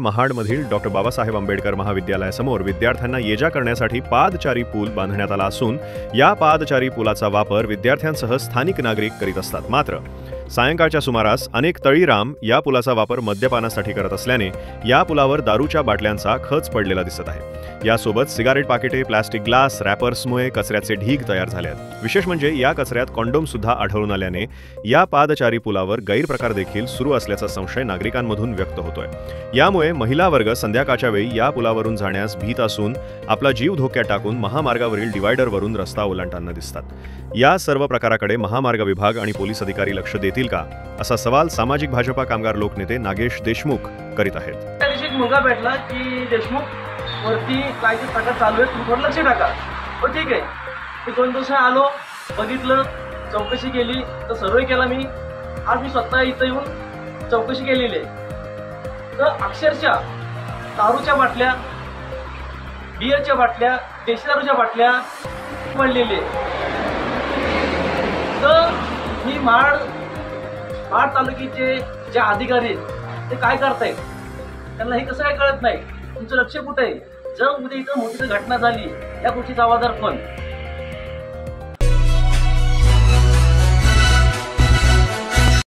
महाडमधील doctor Babasaheb Ambedkar महाविद्यालयासमोर विद्यार्थ्यांना ये-जा करण्यासाठी पादचारी पूल बांधण्यात आला असून या पादचारी पुलाचा वापर विद्यार्थ्यांसह स्थानिक नागरिक करीत असतात। मात्र सायंकाळच्या सुमारास अनेक तळीराम या पुलाचा वापर मद्यपानासाठी करत असल्याने या पुलावर दारूच्या बाटल्यांचा खच पडलेला दिसत आहे। यासोबत सिगारेट पाकिटे, प्लास्टिक ग्लास, रॅपर्समुळे कचऱ्याचे ढीग तयार झाले आहेत। विशेष म्हणजे या कचऱ्यात कॉन्डोम सुद्धा आढळून आल्याने या पादचारी पुलावर गैरप्रकार देखील सुरू असल्याचा संशय नागरिकांमधून व्यक्त होतोय। यामुळे महिला वर्ग संध्याकाळच्या वेळी या पुलावरून जाण्यास भीत असून आपला जीव धोक्यात टाकून महामार्गावरील डिवायडरवरून रस्ता ओलांडताना दिसतात। या सर्व प्रकाराकडे महामार्ग विभाग आणि पोलीस अधिकारी लक्ष देतील का, असा सवाल सामाजिक भाजपा कामगार लोकनेते नागेश देशमुख करीत आहेत। त्या दिवशी एक मुलगा भेटला की देशमुख वरती काय ते प्रकार चालू आहे, तुम्ही लक्ष टाका। हो ठीक आहे, मी 2 दिवस आलो, बघितलं, चौकशी केली, तर सर्वे केला मी। आज मी स्वतः इथं येऊन चौकशी केलेली आहे। तर अक्षरशः दारूच्या बाटल्या, बियरच्या बाटल्या, देशी दारूच्या बाटल्या पडलेले। तर ही महाड तालुक्याचे जे अधिकारी आहेत ते काय करतायत, त्यांना हे कसं काय कळत नाही? तुमचं लक्ष कुठे आहे? जर उद्या इथं मोठी घटना झाली, या गोष्टीचा आवाज कोण?